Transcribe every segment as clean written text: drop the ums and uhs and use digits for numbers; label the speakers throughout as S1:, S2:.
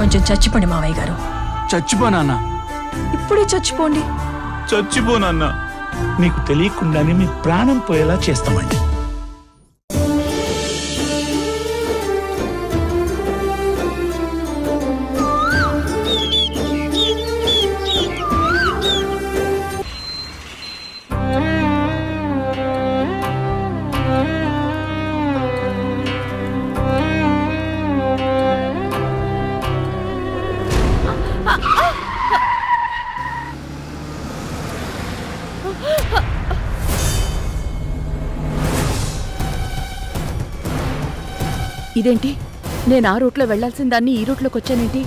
S1: కొంచెం చచ్చిపోండి మావయ్య గారు.
S2: చచ్చిపోనా?
S1: ఇప్పుడే చచ్చిపోండి.
S2: చచ్చిపోనన్నా. మీకు తెలియకుండానే మీ ప్రాణం పోయేలా చేస్తామండి.
S3: ఇదేంటి? నేను ఆ రూట్లో వెళ్లాల్సిన దాన్ని ఈ రూట్లోకి వచ్చానేంటి?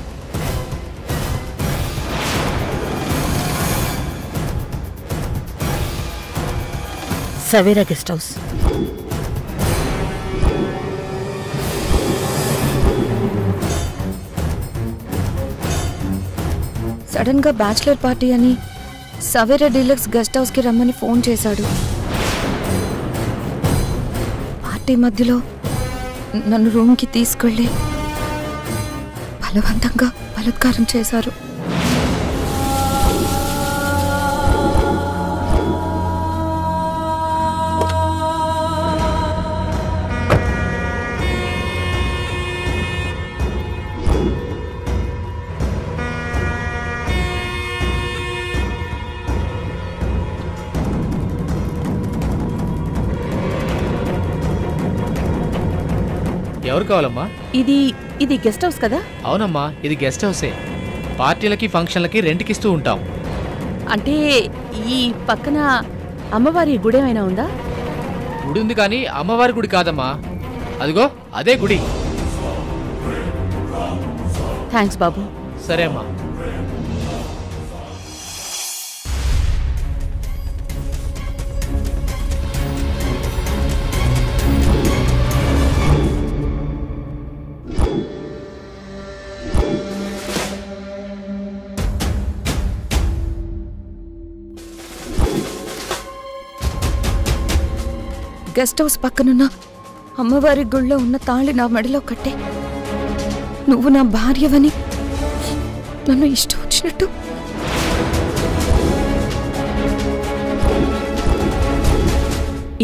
S4: Savera guest house.
S5: సడన్ గా బ్యాచిలర్ పార్టీ అని సవేరా డీలక్స్ గెస్ట్ హౌస్ కి రమ్మని ఫోన్ చేశాడు. పార్టీ మధ్యలో నన్ను రూమ్కి తీసుకెళ్ళి బలవంతంగా బలాత్కారం చేశారు.
S6: ఎవరు కావాలమ్మా?
S3: ఇది గెస్ట్ హౌస్ కదా?
S6: అవునమ్మా, ఇది గెస్ట్ హౌసే. పార్టీలకి ఫంక్షన్లకి రెంట్కిస్తూ ఉంటాం.
S3: అంటే ఈ పక్కన అమ్మవారి గుడి ఏమైనా ఉందా?
S6: గుడి ఉంది కానీ అమ్మవారి గుడి కాదమ్మా. అదిగో అదే గుడి.
S3: థ్యాంక్స్ బాబు.
S6: సరే అమ్మా.
S5: గెస్ట్ హౌస్ పక్కనున్న అమ్మవారి గుళ్ళో ఉన్న తాళి నా మెడలో కట్టే నువ్వు నా భార్యవని నన్ను ఇష్టం వచ్చినట్టు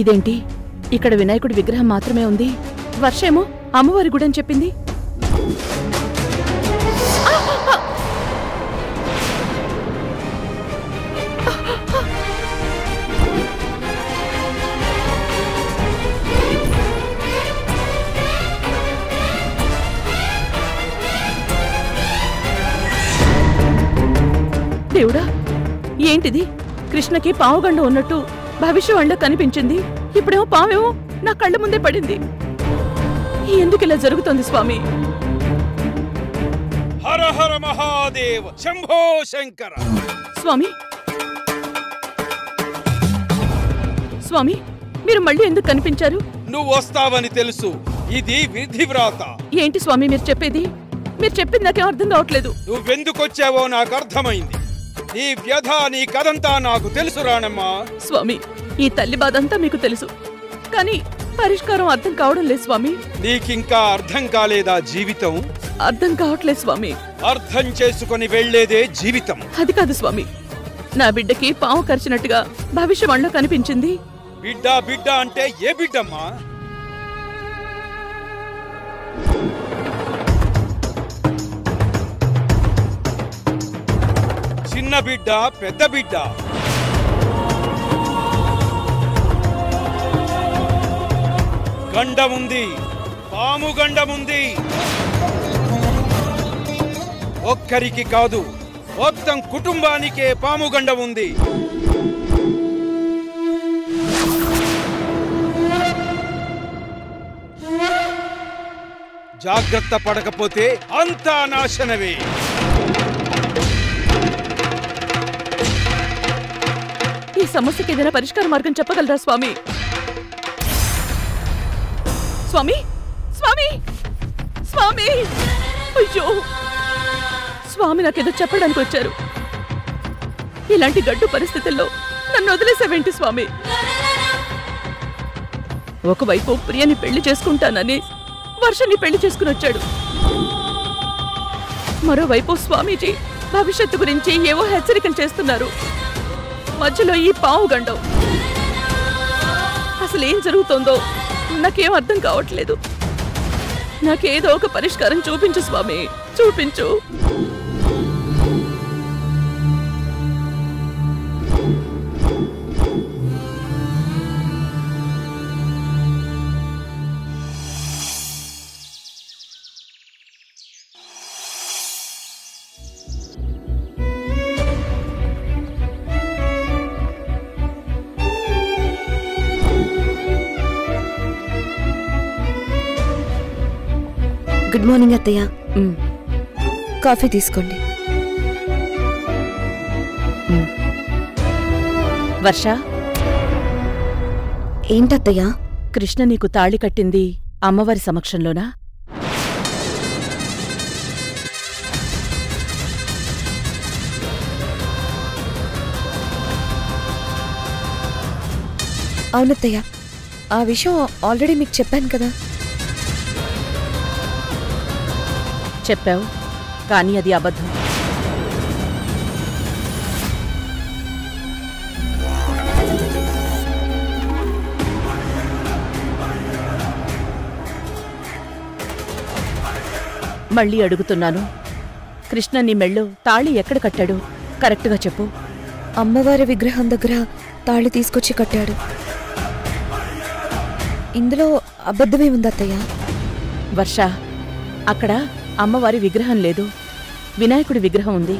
S3: ఇదేంటి? ఇక్కడ వినాయకుడి విగ్రహం మాత్రమే ఉంది. వర్షేమో అమ్మవారి గుడి అని చెప్పింది. దేవుడా, ఏంటిది? కృష్ణకి పావుగండ ఉన్నట్టు భవిష్యవాణిలో కనిపించింది. ఇప్పుడేమో పావేమో నా కళ్ళ ముందే పడింది. ఎందుకు ఇలా జరుగుతోంది స్వామి?
S7: హర హర మహాదేవ, శంభో శంకర.
S3: స్వామి, స్వామి, మీరు మళ్ళీ ఎందుకు కనిపించారు?
S7: నువ్వు వస్తావని తెలుసు. ఇది విధి వ్రాత.
S3: ఏంటి స్వామి మీరు చెప్పేది? మీరు చెప్పింది నాకేం అర్థం కావట్లేదు.
S7: నువ్వెందుకొచ్చావో నాకు అర్థమైంది. నీ వ్యధ, నీ కథంతా నాకు తెలుసు రాణమ్మా.
S3: స్వామి, ఈ తల్లి బాధంతా మీకు తెలుసు, కానీ పరిష్కారం అర్థం కావడం లేదు స్వామి.
S7: నీకింకా అర్థం కాలేదా జీవితం?
S3: అర్థం కావట్లేదు స్వామి.
S7: అర్థం చేసుకుని వెళ్లేదే జీవితం.
S3: అది కాదు స్వామి, నా బిడ్డకి పాము కరిచినట్టుగా భవిష్యవాణిలో కనిపించింది.
S7: బిడ్డ బిడ్డ అంటే ఏ బిడ్డమ్మా? చిన్న బిడ్డ, పెద్ద బిడ్డ. గండముంది, పాము గండముంది. ఒక్కరికి కాదు, మొత్తం కుటుంబానికే పాము గండం ఉంది. జాగ్రత్త పడకపోతే అంతా నాశనమే.
S3: ఈ సమస్యకి ఏదైనా పరిష్కార మార్గం చెప్పగలరా స్వామి? స్వామి, స్వామి, స్వామి! అయ్యో, స్వామి నాకేదో చెప్పడానికి వచ్చారు. ఇలాంటి గడ్డు పరిస్థితుల్లో నన్ను వదిలేసావేంటి స్వామి? ఒకవైపు ప్రియని పెళ్లి చేసుకుంటానని వర్షని పెళ్లి చేసుకుని వచ్చాడు. మరోవైపు స్వామీజీ భవిష్యత్తు గురించి ఏవో హెచ్చరికలు చేస్తున్నారు. మధ్యలో ఈ పావు గండం. అసలేం జరుగుతోందో నాకేం అర్థం కావట్లేదు. నాకేదో ఒక పరిష్కారం చూపించు స్వామి, చూపించు.
S5: గుడ్ మార్నింగ్ అత్తయ్య. కాఫీ తీసుకోండి.
S3: వర్ష,
S5: ఏంటత్తయ్య?
S3: కృష్ణ నీకు తాళి కట్టింది అమ్మవారి సమక్షంలోనా?
S5: అవునత్తయ్య, ఆ విషయం ఆల్రెడీ మీకు చెప్పాను కదా.
S3: చెప్పావు, కానీ అది అబద్ధం. మళ్ళీ అడుగుతున్నాను, కృష్ణ నీ మెళ్ళో తాళి ఎక్కడ కట్టాడు? కరెక్ట్గా చెప్పు.
S5: అమ్మవారి విగ్రహం దగ్గర తాళి తీసుకొచ్చి కట్టాడు. ఇందులో అబద్ధమే ఉంది అత్తయ్య.
S3: వర్ష, అక్కడ అమ్మవారి విగ్రహం లేదు, వినాయకుడి విగ్రహం ఉంది.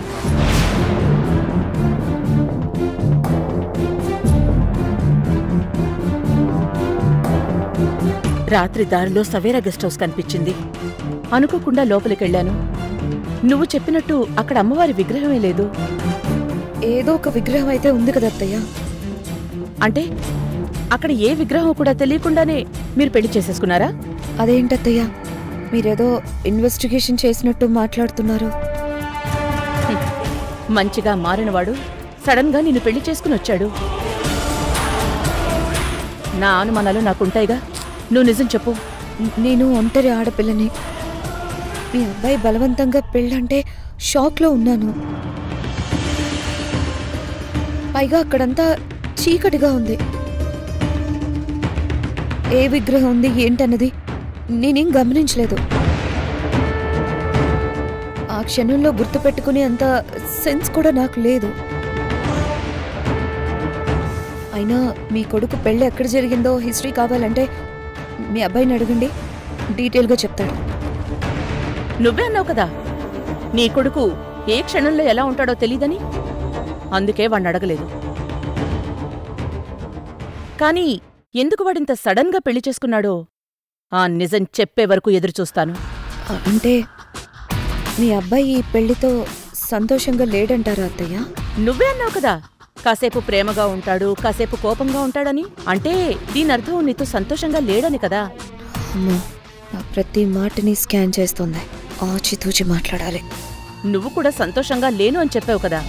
S3: రాత్రి దారిలో సవేరా గెస్ట్ హౌస్ కనిపించింది. అనుకోకుండా లోపలికెళ్ళాను. నువ్వు చెప్పినట్టు అక్కడ అమ్మవారి విగ్రహమే లేదు.
S5: ఏదో ఒక విగ్రహం అయితే ఉంది కదా అత్తయ్య.
S3: అంటే అక్కడ ఏ విగ్రహం కూడా తెలియకుండానే మీరు పెళ్లి చేసేసుకున్నారా?
S5: అదేంటత్తయ్య, మీరేదో ఇన్వెస్టిగేషన్ చేసినట్టు మాట్లాడుతున్నారు.
S3: మంచిగా మారినవాడు సడన్ గా నిన్ను పెళ్లి చేసుకుని వచ్చాడు. నా అనుమానాలు నాకుంటాయిగా. నువ్వు నిజం చెప్పు.
S5: నేను ఒంటరి ఆడపిల్లని. మీ అబ్బాయి బలవంతంగా పెళ్ళంటే షాక్లో ఉన్నాను. పైగా అక్కడంతా చీకటిగా ఉంది. ఏ విగ్రహం ఉంది ఏంటన్నది నేనేం గమనించలేదు. ఆ క్షణంలో గుర్తుపెట్టుకునే అంత సెన్స్ కూడా నాకు లేదు. అయినా మీ కొడుకు పెళ్ళి ఎక్కడ జరిగిందో హిస్టరీ కావాలంటే మీ అబ్బాయిని అడగండి, డీటెయిల్గా చెప్తాడు.
S3: నువ్వే అన్నావు కదా నీ కొడుకు ఏ క్షణంలో ఎలా ఉంటాడో తెలీదని. అందుకే వాణ్ణి అడగలేదు. కానీ ఎందుకు వాడింత సడన్ గా పెళ్లి చేసుకున్నాడో ఆ నిజం చెప్పే వరకు ఎదురుచూస్తాను.
S5: అంటే మీ అబ్బాయి ఈ పెళ్లితో సంతోషంగా లేడంటారా అత్తయ్య?
S3: నువ్వే అన్నావు కదా కాసేపు ప్రేమగా ఉంటాడు, కాసేపు కోపంగా ఉంటాడని. అంటే దీని అర్థం నీతో సంతోషంగా లేడని కదా.
S5: అమ్మో, నా ప్రతి మాటని స్కాన్ చేస్తుంది. ఆచితూచి మాట్లాడాలి.
S3: నువ్వు కూడా సంతోషంగా లేను అని చెప్పావు కదా.